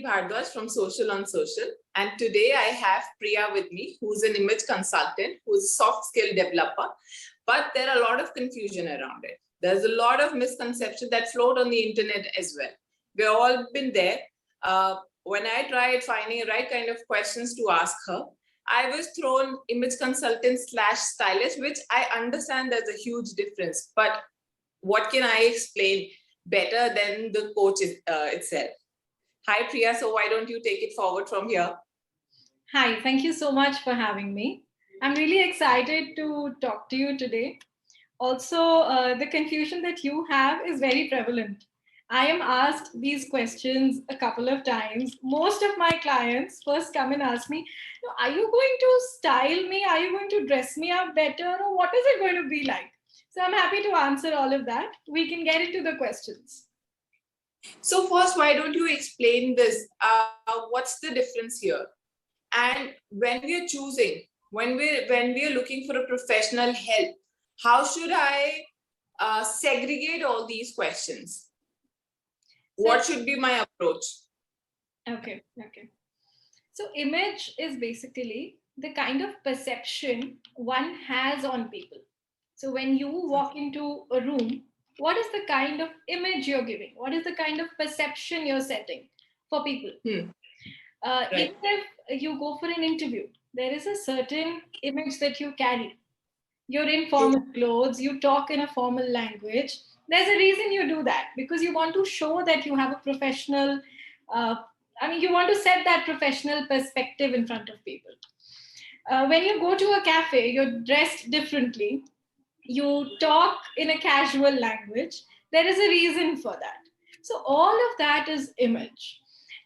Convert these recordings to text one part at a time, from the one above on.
Bhardwaj from Social on Social. And today I have Priya with me, who's an image consultant, who's a soft skill developer. But there are a lot of confusion around it. There's a lot of misconception that float on the internet as well. We've all been there. When I tried finding the right kind of questions to ask her, I was thrown image consultant / stylist, which I understand there's a huge difference. But what can I explain better than the coach itself? Hi, Priya. So why don't you take it forward from here? Hi, thank you so much for having me. I'm really excited to talk to you today. Also, the confusion that you have is very prevalent. I am asked these questions a couple of times. Most of my clients first come and ask me, "No, are you going to style me? Are you going to dress me up better? Or what is it going to be like?" So I'm happy to answer all of that. We can get into the questions. So first, why don't you explain this? What's the difference here? And when we are choosing, when we are looking for a professional help, how should I segregate all these questions? What should be my approach? Okay. So image is basically the kind of perception one has on people. So when you walk into a room, what is the kind of image you're giving? What is the kind of perception you're setting for people? Right. Even if you go for an interview, there is a certain image that you carry. You're in formal clothes, you talk in a formal language. There's a reason you do that, because you want to show that you have a professional, uh, you want to set that professional perspective in front of people. When you go to a cafe, you're dressed differently, you talk in a casual language. There is a reason for that. So all of that is image.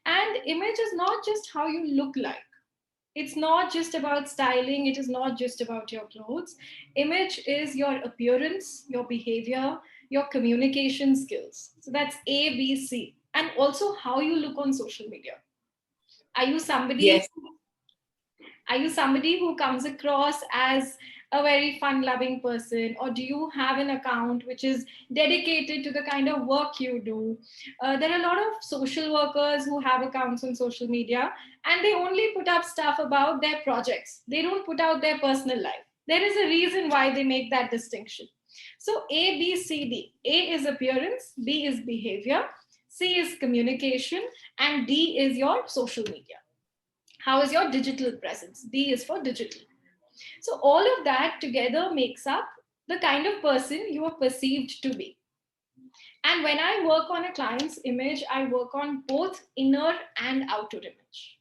And image is not just how you look like. It's not just about styling, it is not just about your clothes. Image is your appearance, your behavior, your communication skills. So that's A, B, C. And also how you look on social media. Are you somebody Yes. Are you somebody who comes across as a very fun loving person, or do you have an account which is dedicated to the kind of work you do? There are a lot of social workers who have accounts on social media, and they only put up stuff about their projects. They don't put out their personal life. There is a reason why they make that distinction. So A, B, C, D. A is appearance, B is behavior, C is communication, and D is your social media. How is your digital presence? D is for digital. So all of that together makes up the kind of person you are perceived to be. And when I work on a client's image, I work on both inner and outer image.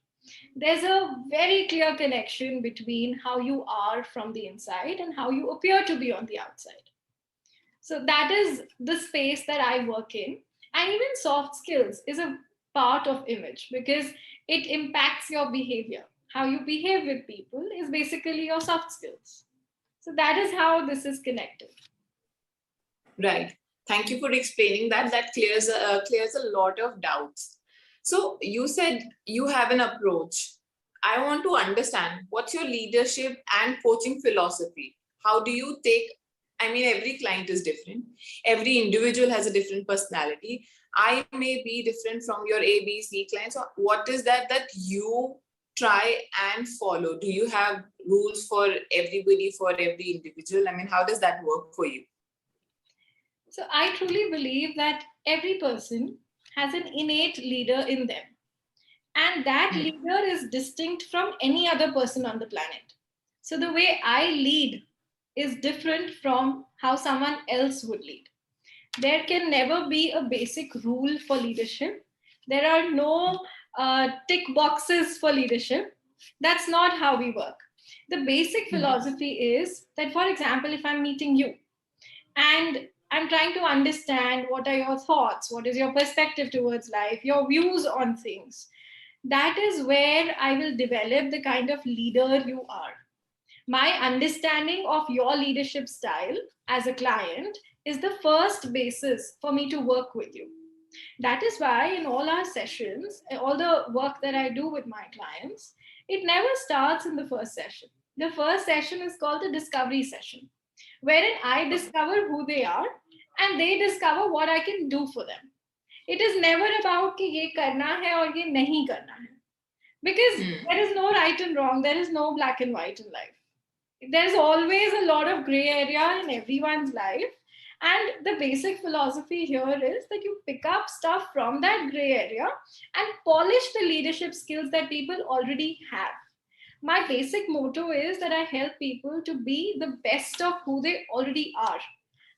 There's a very clear connection between how you are from the inside and how you appear to be on the outside. So that is the space that I work in. And even soft skills is a part of image because it impacts your behavior. How you behave with people is basically your soft skills. So that is how this is connected. Right. Thank you for explaining that. That clears a lot of doubts. So you said you have an approach. I want to understand what's your leadership and coaching philosophy. How do you take, I mean, every client is different. Every individual has a different personality. I may be different from your ABC clients. So what is that you try and follow? Do you have rules for everybody, for every individual? I mean, how does that work for you? So I truly believe that every person has an innate leader in them. And that leader is distinct from any other person on the planet. So the way I lead is different from how someone else would lead. There can never be a basic rule for leadership. There are no tick boxes for leadership. That's not how we work. The basic philosophy is that, for example, if I'm meeting you and I'm trying to understand what are your thoughts, what is your perspective towards life, your views on things, that is where I will develop the kind of leader you are. My understanding of your leadership style as a client is the first basis for me to work with you. That is why in all our sessions, all the work that I do with my clients, it never starts in the first session. The first session is called the discovery session, wherein I discover who they are and they discover what I can do for them. It is never about कि ये करना है और ये नहीं करना है. Because there is no right and wrong. There is no black and white in life. There's always a lot of gray area in everyone's life. And the basic philosophy here is that you pick up stuff from that gray area and polish the leadership skills that people already have. My basic motto is that I help people to be the best of who they already are.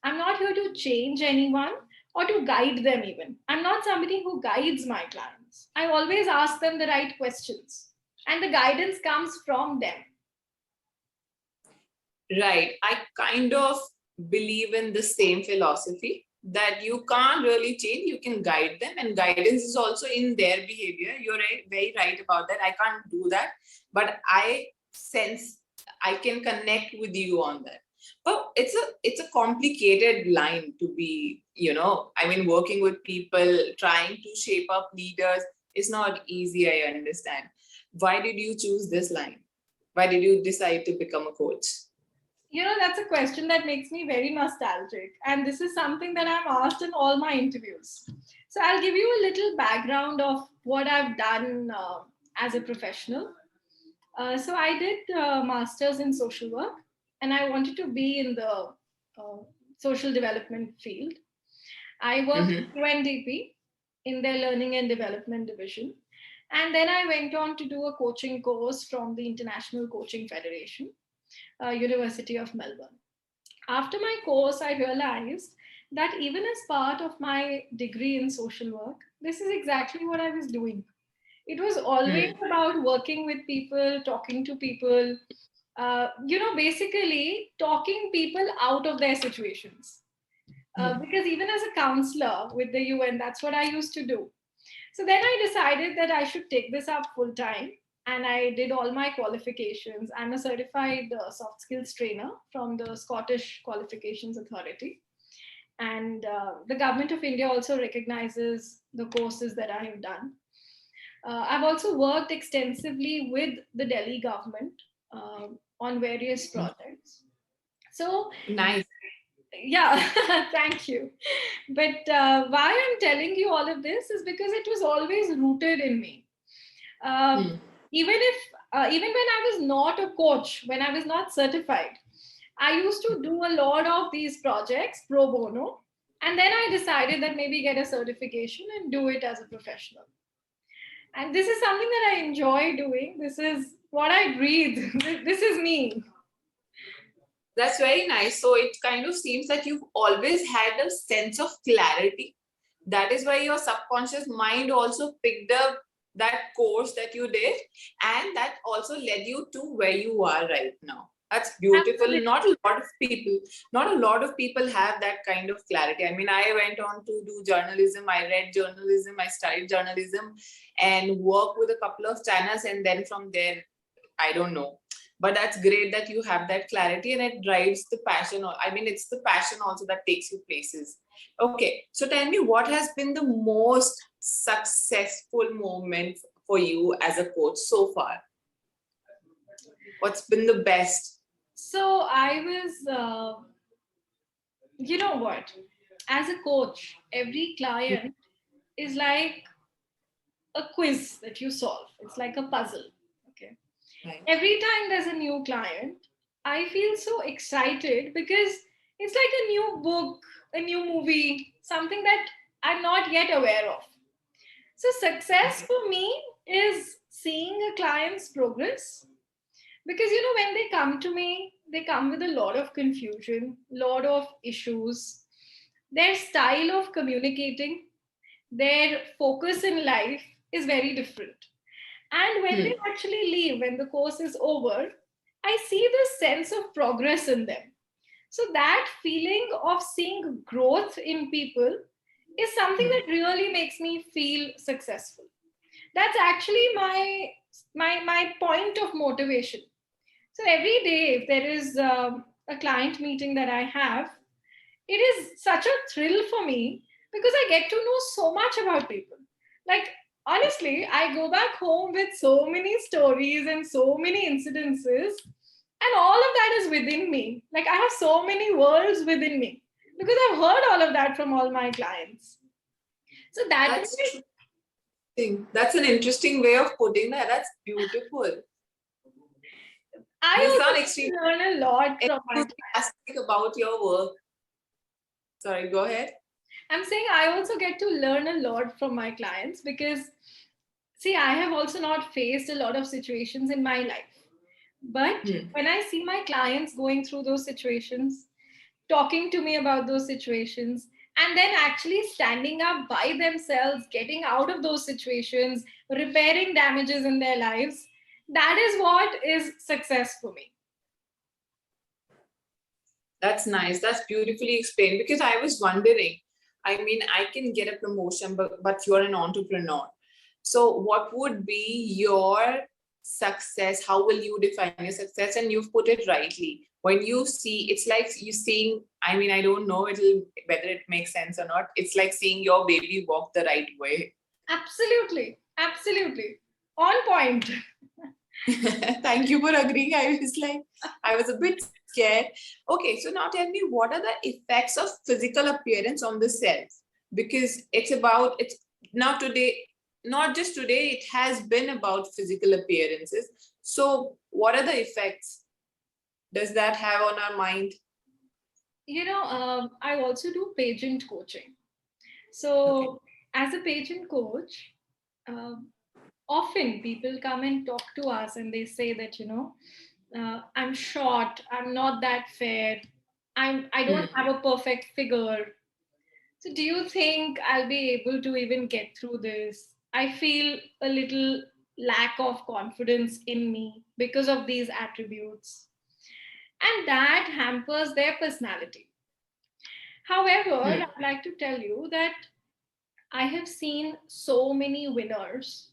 I'm not here to change anyone or to guide them, even. I'm not somebody who guides my clients. I always ask them the right questions, and the guidance comes from them. Right. I kind of believe in the same philosophy that you can't really change, you can guide them, and guidance is also in their behavior. You're very right about that. I can't do that, but I sense I can connect with you on that. But it's a complicated line to be, I mean, working with people, trying to shape up leaders is not easy, I understand. Why did you choose this line? Why did you decide to become a coach? That's a question that makes me very nostalgic. And this is something that I'm asked in all my interviews. So I'll give you a little background of what I've done as a professional. So I did masters in social work, and I wanted to be in the social development field. I worked at UNDP in their learning and development division. And then I went on to do a coaching course from the International Coaching Federation, University of Melbourne. After my course, I realized that even as part of my degree in social work, this is exactly what I was doing. It was always about working with people, talking to people, basically talking people out of their situations. Because even as a counselor with the UN, that's what I used to do. So then I decided that I should take this up full time. And I did all my qualifications. I'm a certified soft skills trainer from the Scottish Qualifications Authority. And the government of India also recognizes the courses that I have done. I've also worked extensively with the Delhi government on various projects. So, nice. Yeah, thank you. But why I'm telling you all of this is because it was always rooted in me. Even when I was not a coach, when I was not certified, I used to do a lot of these projects pro bono, and then I decided that maybe get a certification and do it as a professional. And this is something that I enjoy doing. This is what I breathe. This is me. That's very nice. So it kind of seems that you've always had a sense of clarity. That is why your subconscious mind also picked up that course that you did, and that also led you to where you are right now. That's beautiful. Absolutely. Not a lot of people have that kind of clarity. I mean, I went on to do journalism. I read journalism. I studied journalism and worked with a couple of channels. And then from there, I don't know. But that's great that you have that clarity, and it drives the passion. I mean, it's the passion also that takes you places. Okay, so tell me, what has been the most successful moment for you as a coach so far? What's been the best? So I was, you know what? As a coach, every client is like a quiz that you solve. It's like a puzzle. Okay. Right. Every time there's a new client, I feel so excited because it's like a new book, a new movie, something that I'm not yet aware of. So success for me is seeing a client's progress, because when they come to me, they come with a lot of confusion, lot of issues. Their style of communicating, their focus in life is very different. And when they actually leave, when the course is over, I see this sense of progress in them. So that feeling of seeing growth in people is something that really makes me feel successful. That's actually my point of motivation. So every day, if there is a client meeting that I have, it is such a thrill for me because I get to know so much about people. Like, honestly, I go back home with so many stories and so many incidences, and all of that is within me. Like, I have so many worlds within me because I've heard all of that from all my clients. So that That's way, true. That's an interesting way of putting that. That's beautiful. I You sound extremely also learn a lot from my clients. enthusiastic about your work. Sorry, go ahead. I'm saying I also get to learn a lot from my clients because, see, I have also not faced a lot of situations in my life. But Hmm. when I see my clients going through those situations, talking to me about those situations, and then actually standing up by themselves, getting out of those situations, repairing damages in their lives, that is what is success for me. That's nice. That's beautifully explained because I was wondering. I mean, I can get a promotion, but you're an entrepreneur. So, what would be your success? How will you define your success? And you've put it rightly. When you see, it's like you seeing. I mean, I don't know whether it makes sense or not. It's like seeing your baby walk the right way. Absolutely. Absolutely. On point. Thank you for agreeing. I was a bit scared. Okay, so now tell me, what are the effects of physical appearance on the cells? Because it's now today, not just today, it has been about physical appearances. So, what are the effects does that have on our mind? I also do pageant coaching. Okay. So, as a pageant coach, um, often people come and talk to us and they say that, I'm short, I'm not that fair, I don't Hmm. have a perfect figure. So, do you think I'll be able to even get through this? I feel a little lack of confidence in me because of these attributes. And that hampers their personality. However, Hmm. I'd like to tell you that I have seen so many winners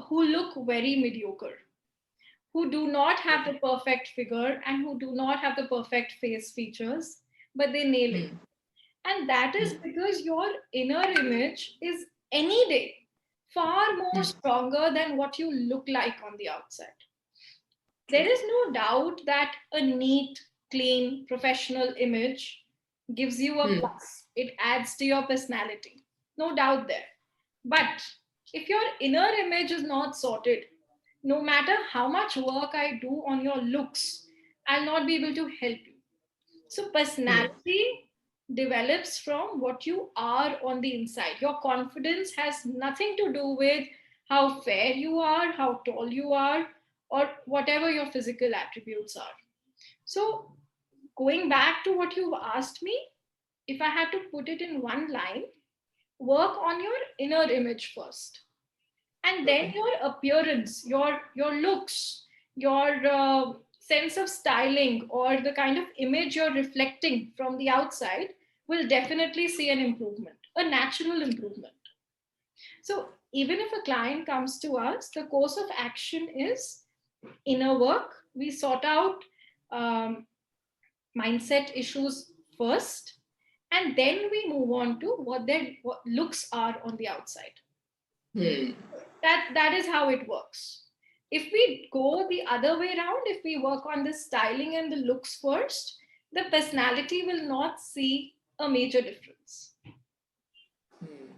who look very mediocre, who do not have the perfect figure and who do not have the perfect face features, but they nail it. Hmm. And that is Hmm. because your inner image is any day far more Hmm. stronger than what you look like on the outside. There is no doubt that a neat, clean, professional image gives you a Hmm. plus. It adds to your personality. No doubt there. But if your inner image is not sorted, no matter how much work I do on your looks, I'll not be able to help you. So, Hmm. personality develops from what you are on the inside. Your confidence has nothing to do with how fair you are, how tall you are, or whatever your physical attributes are. So, going back to what you've asked me, if I had to put it in one line, work on your inner image first, and then Okay. your appearance, your looks, your sense of styling, or the kind of image you're reflecting from the outside will definitely see an improvement, a natural improvement. So even if a client comes to us, the course of action is inner work. We sort out um, mindset issues first, and then we move on to what looks are on the outside. Hmm. That is how it works. If we go the other way around, if we work on the styling and the looks first, the personality will not see a major difference. Hmm.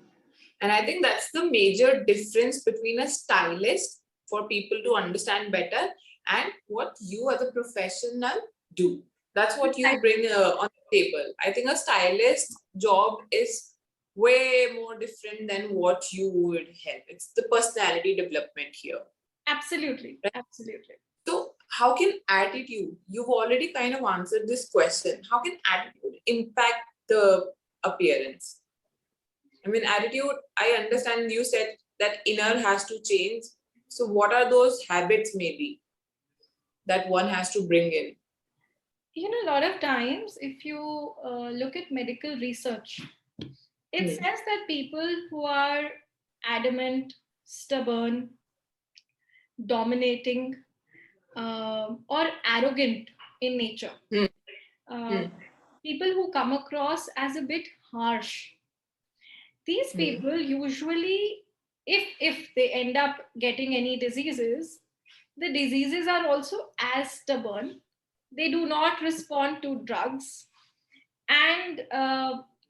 And I think that's the major difference between a stylist for people to understand better and what you as a professional do. That's what you bring on the table. I think a stylist job is way more different than what you would help. It's the personality development here. Absolutely, Right? absolutely. So, how can attitude, you've already kind of answered this question, how can attitude impact the appearance? I mean, attitude, I understand you said that inner has to change. So, what are those habits maybe that one has to bring in? A lot of times, if you look at medical research, it Hmm. says that people who are adamant, stubborn, dominating, or arrogant in nature, Hmm. uh, Hmm. people who come across as a bit harsh, these Hmm. people usually, if they end up getting any diseases, the diseases are also as stubborn. They do not respond to drugs, and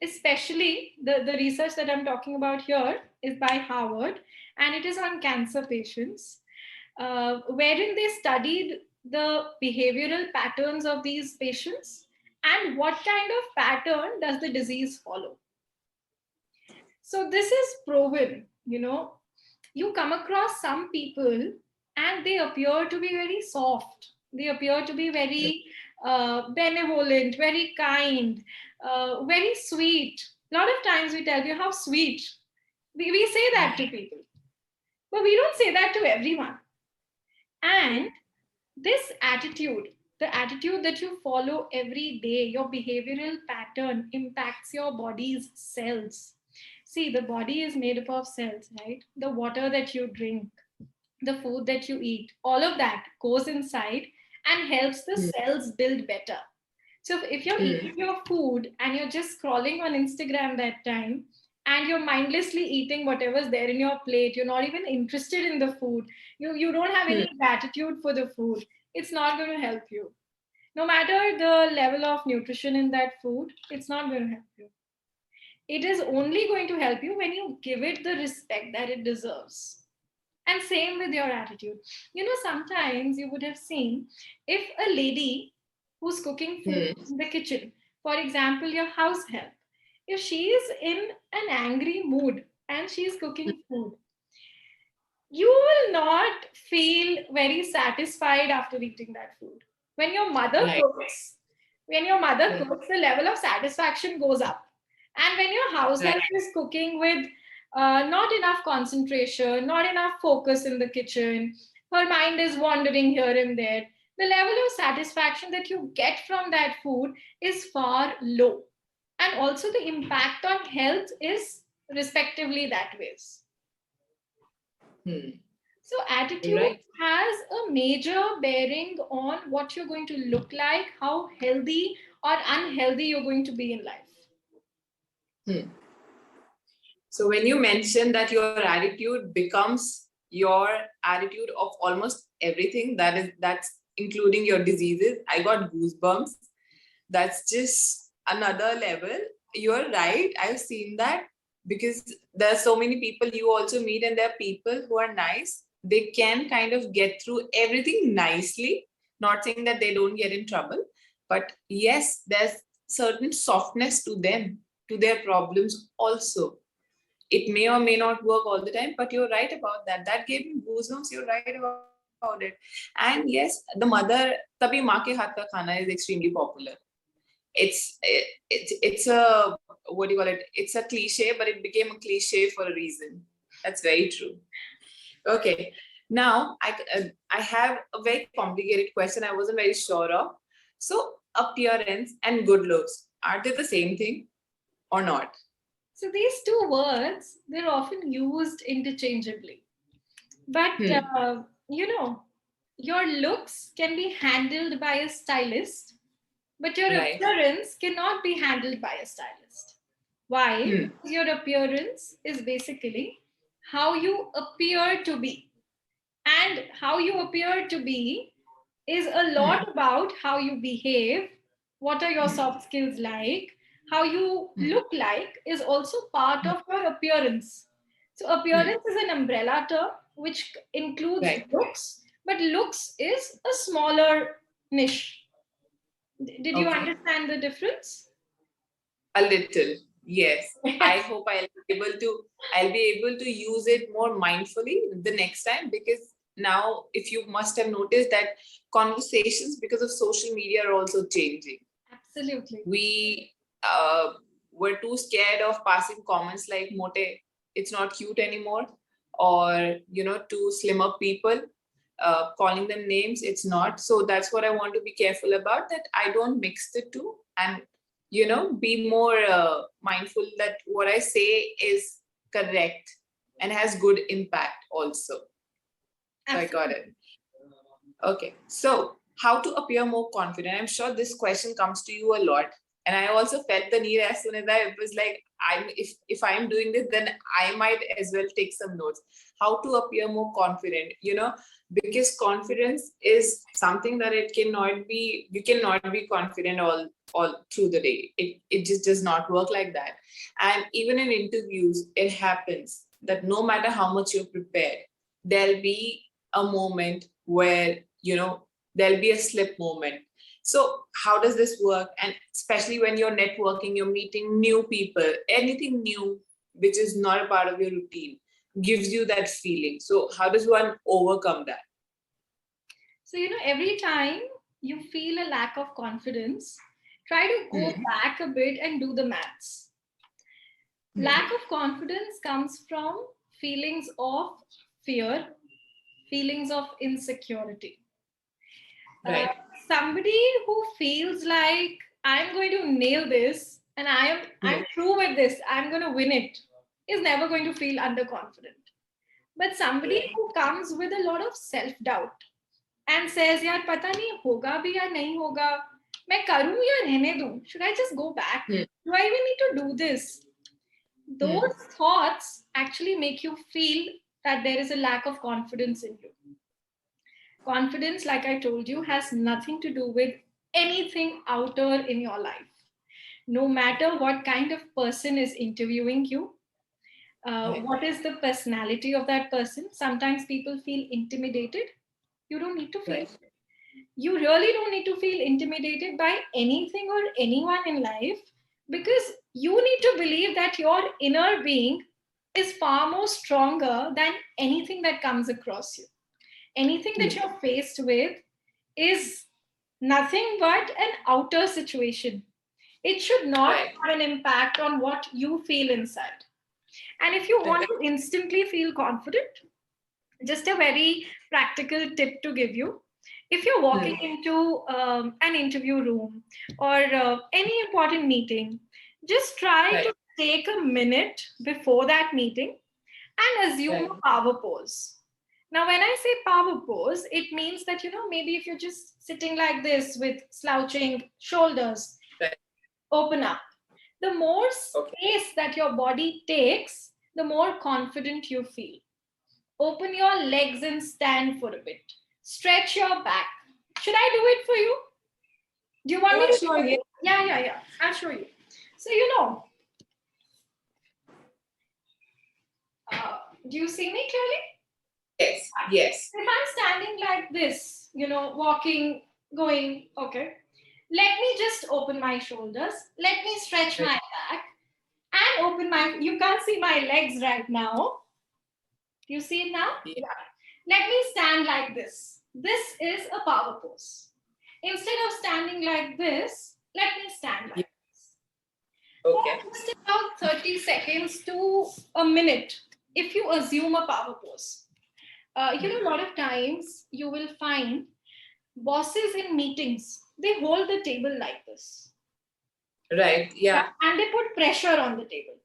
especially the research that I'm talking about here is by Harvard, and it is on cancer patients, wherein they studied the behavioral patterns of these patients and what kind of pattern does the disease follow. So this is proven, you come across some people and they appear to be very soft. They appear to be very benevolent, very kind, very sweet. A lot of times we tell you how sweet. We say that to people, but we don't say that to everyone. And this attitude, the attitude that you follow every day, your behavioral pattern impacts your body's cells. See, the body is made up of cells, right? The water that you drink, the food that you eat, all of that goes inside and helps the cells build better. So if you're eating your food and you're just scrolling on Instagram that time, and you're mindlessly eating whatever's there in your plate, you're not even interested in the food, you don't have any gratitude for the food, it's not going to help you. No matter the level of nutrition in that food, it's not going to help you. It is only going to help you when you give it the respect that it deserves. And same with your attitude. Sometimes you would have seen, if a lady who's cooking food in the kitchen, for example, your house help, if she is in an angry mood and she's cooking food, you will not feel very satisfied after eating that food. When your mother Right. cooks, the level of satisfaction goes up. And when your house help Right. is cooking with not enough concentration, not enough focus in the kitchen, her mind is wandering here and there, the level of satisfaction that you get from that food is far low. And also the impact on health is respectively that ways. So attitude Right. has a major bearing on what you're going to look like, how healthy or unhealthy you're going to be in life. So when you mention that your attitude becomes your attitude of almost everything, that's including your diseases, I got goosebumps. That's just another level. You're right. I've seen that because there are so many people you also meet, and there are people who are nice. They can kind of get through everything nicely. Not saying that they don't get in trouble, but yes, there's certain softness to them, to their problems also. It may or may not work all the time, but you're right about that. That gave me goosebumps. You're right about it. And yes, the mother, tabi maa ke haath ka khana is extremely popular. It's a, what do you call it? It's a cliche, but it became a cliche for a reason. That's very true. Okay, now I have a very complicated question. I wasn't very sure of. So appearance and good looks, are they the same thing or not? So these two words, they're often used interchangeably. But, your looks can be handled by a stylist, but your Right. appearance cannot be handled by a stylist. Why? Because your appearance is basically how you appear to be. And how you appear to be is a lot about how you behave, what are your soft skills like, how you look like is also part of your appearance. So, appearance is an umbrella term which includes Right. looks, but looks is a smaller niche. Did you Okay. understand the difference? A little, yes. I hope I'll be able to use it more mindfully the next time, because now, if you must have noticed that conversations because of social media are also changing. Absolutely. We were too scared of passing comments like "mote," it's not cute anymore, or to slimmer people, calling them names, it's not. So that's what I want to be careful about, that I don't mix the two, and be more mindful that what I say is correct and has good impact also. So I got it. Okay, so how to appear more confident? I'm sure this question comes to you a lot, And I also felt the need as soon as I was like, if I'm doing this, then I might as well take some notes. How to appear more confident, because confidence is something that you cannot be confident all through the day. It just does not work like that. And even in interviews, it happens that no matter how much you're prepared, there'll be a moment where, there'll be a slip moment. So how does this work? And especially when you're networking, you're meeting new people, anything new which is not a part of your routine gives you that feeling. So how does one overcome that? So, every time you feel a lack of confidence, try to go back a bit and do the maths. Lack of confidence comes from feelings of fear, feelings of insecurity. Right. Somebody who feels like I'm going to nail this and I'm through with this, I'm going to win it, is never going to feel underconfident. But somebody who comes with a lot of self-doubt and says, "Yaar, pata nahi hoga bhi ya nahi hoga, main karu ya rehne do, should I just go back? Do I even need to do this?" Those thoughts actually make you feel that there is a lack of confidence in you. Confidence, like I told you, has nothing to do with anything outer in your life. No matter what kind of person is interviewing you, what is the personality of that person. Sometimes people feel intimidated. You don't need to feel. You really don't need to feel intimidated by anything or anyone in life, because you need to believe that your inner being is far more stronger than anything that comes across you. Anything that you're faced with is nothing but an outer situation. It should not have an impact on what you feel inside. And if you want to instantly feel confident, just a very practical tip to give you. If you're walking into an interview room or any important meeting, just try to take a minute before that meeting and assume a power pose. Now, when I say power pose, it means that, maybe if you're just sitting like this with slouching shoulders, open up. The more space that your body takes, the more confident you feel. Open your legs and stand for a bit. Stretch your back. Should I do it for you? Do you want me to show you? Yeah. I'll show you. So, do you see me clearly? Yes. If I'm standing like this, walking, going, okay. Let me just open my shoulders. Let me stretch my back and open you can't see my legs right now. You see it now? Yeah. Let me stand like this. This is a power pose. Instead of standing like this, let me stand like this. Okay. For just about 30 seconds to a minute, if you assume a power pose. A lot of times you will find bosses in meetings, they hold the table like this. Right, yeah. And they put pressure on the table.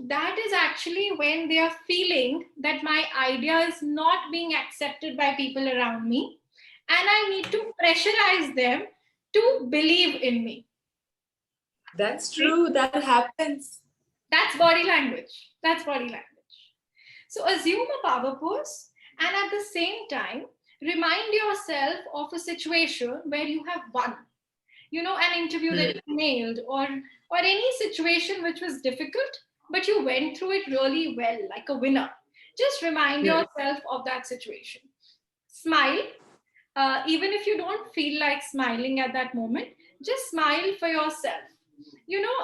That is actually when they are feeling that my idea is not being accepted by people around me, and I need to pressurize them to believe in me. That's true. That happens. That's body language. So assume a power pose, and at the same time, remind yourself of a situation where you have won. An interview that you nailed, or any situation which was difficult, but you went through it really well, like a winner. Just remind yourself of that situation. Smile. Even if you don't feel like smiling at that moment, just smile for yourself.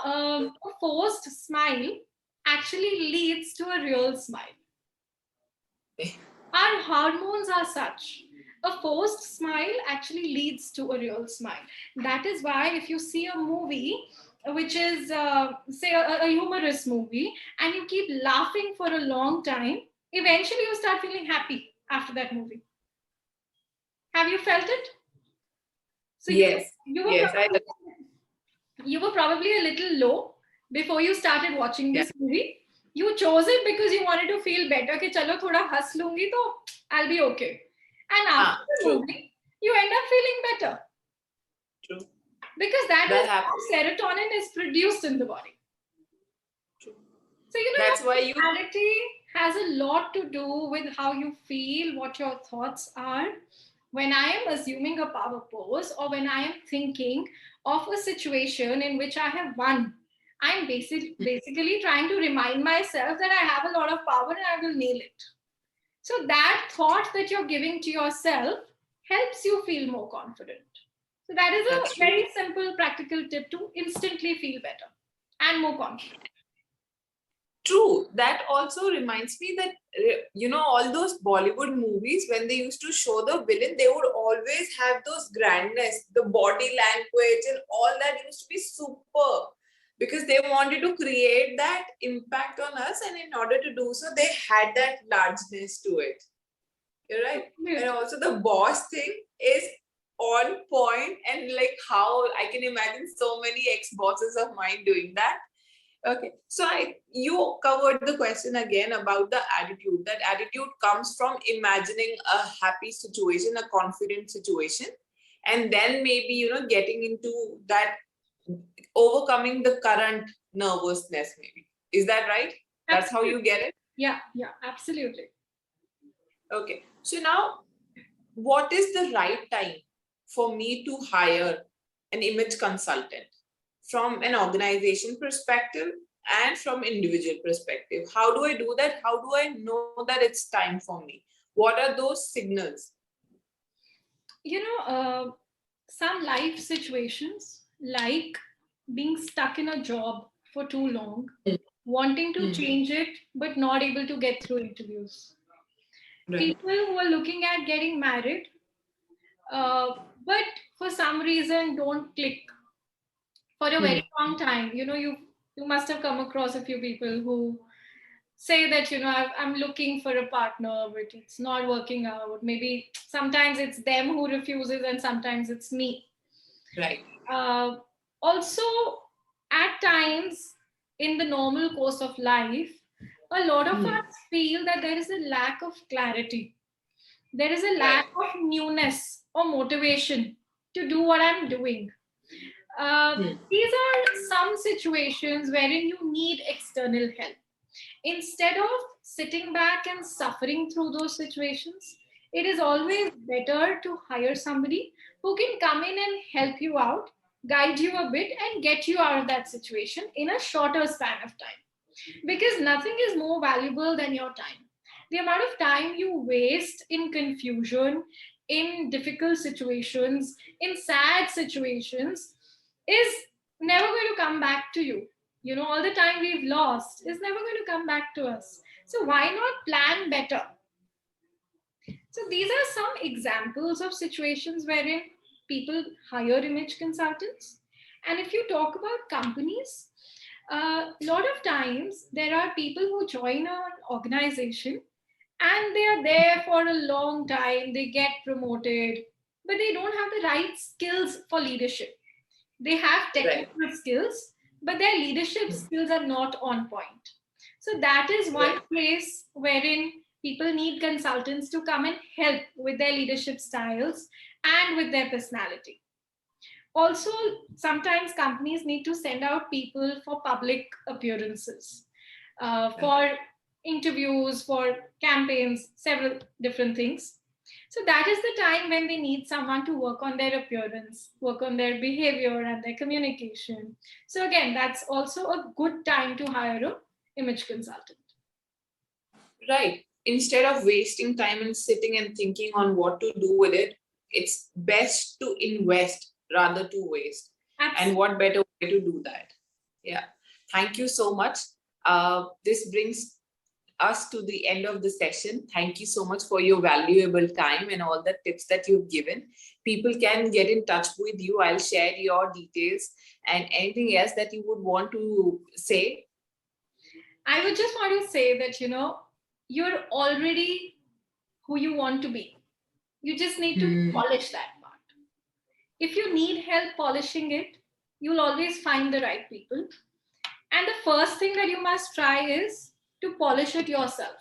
A forced smile actually leads to a real smile. Our hormones are such. A forced smile actually leads to a real smile. That is why if you see a movie which is, say, a humorous movie, and you keep laughing for a long time, eventually you start feeling happy after that movie. Have you felt it? So yes. You were probably a little low before you started watching this movie. You chose it because you wanted to feel better. कि चलो थोड़ा हंस लूंगी तो I'll be okay. And after the movie, you end up feeling better. True. because that That is how happens. serotonin is produced in the body. True. So, you know, That's your why you. personality has a lot to do with how you feel, what your thoughts are. When I am assuming a power pose, or when I am thinking of a situation in which I have won, I'm basically trying to remind myself that I have a lot of power and I will nail it. So, that thought that you're giving to yourself helps you feel more confident. So, that is a That's true. very simple, practical tip to instantly feel better and more confident. True. That also reminds me that, all those Bollywood movies, when they used to show the villain, they would always have those grandness, the body language, and all that used to be super, because they wanted to create that impact on us. And in order to do so, they had that largeness to it. You're right. And also, the boss thing is on point, and like how I can imagine so many ex bosses of mine doing that. Okay, so you covered the question again about the attitude. That attitude comes from imagining a happy situation, a confident situation, and then maybe getting into that, overcoming the current nervousness. Maybe, is that right? That's how you get it. Yeah, absolutely. Okay, so now, what is the right time for me to hire an image consultant from an organization perspective and from individual perspective? How do I do that? How do I know that it's time for me? What are those signals? You know, some life situations, like being stuck in a job for too long, wanting to change it but not able to get through interviews. Right. People who are looking at getting married, but for some reason don't click for a very long time. You know, you must have come across a few people who say that, you know, I'm looking for a partner but it's not working out. Maybe sometimes it's them who refuses and sometimes it's me. Right. Also, at times in the normal course of life, a lot of us feel that there is a lack of clarity. There is a lack of newness or motivation to do what I'm doing. These are some situations wherein you need external help. Instead of sitting back and suffering through those situations, it is always better to hire somebody who can come in and help you out, guide you a bit, and get you out of that situation in a shorter span of time. Because nothing is more valuable than your time. The amount of time you waste in confusion, in difficult situations, in sad situations is never going to come back to you. You know, all the time we've lost is never going to come back to us. So, why not plan better? So, these are some examples of situations wherein people hire image consultants. And if you talk about companies, a lot of times there are people who join an organization and they are there for a long time, they get promoted, but they don't have the right skills for leadership. They have technical skills, but their leadership skills are not on point. So that is one place wherein people need consultants to come and help with their leadership styles and with their personality. Also, sometimes companies need to send out people for public appearances, for interviews, for campaigns, several different things. So that is the time when they need someone to work on their appearance, work on their behavior and their communication. So again, that's also a good time to hire a image consultant. Right. Instead of wasting time and sitting and thinking on what to do with it, it's best to invest rather to waste. Absolutely. And what better way to do that? Yeah. Thank you so much. This brings us to the end of the session. Thank you so much for your valuable time and all the tips that you've given. People can get in touch with you. I'll share your details and anything else that you would want to say. I would just want to say that, you know, you're already who you want to be. You just need to polish that part. If you need help polishing it, you'll always find the right people. And the first thing that you must try is to polish it yourself.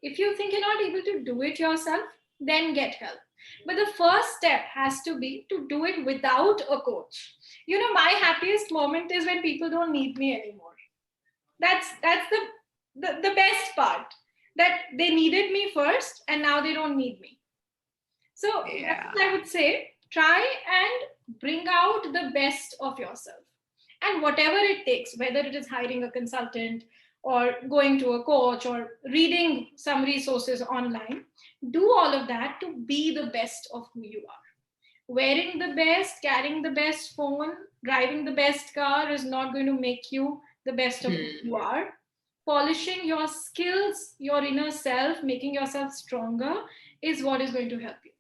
If you think you're not able to do it yourself, then get help. But the first step has to be to do it without a coach. You know, my happiest moment is when people don't need me anymore. That's the best part, that they needed me first and now they don't need me. So Yeah. I would say try and bring out the best of yourself. And whatever it takes, whether it is hiring a consultant or going to a coach or reading some resources online, do all of that to be the best of who you are. Wearing the best, carrying the best phone, driving the best car is not going to make you the best of who you are. Polishing your skills, your inner self, making yourself stronger is what is going to help you.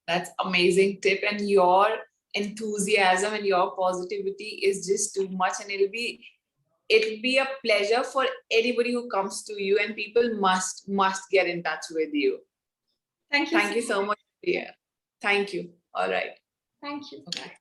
That's amazing tip, and your enthusiasm and your positivity is just too much, and it'll be a pleasure for anybody who comes to you, and people must get in touch with you. Thank you. Thank you so much, Priya. Thank you. All right. Thank you. Okay.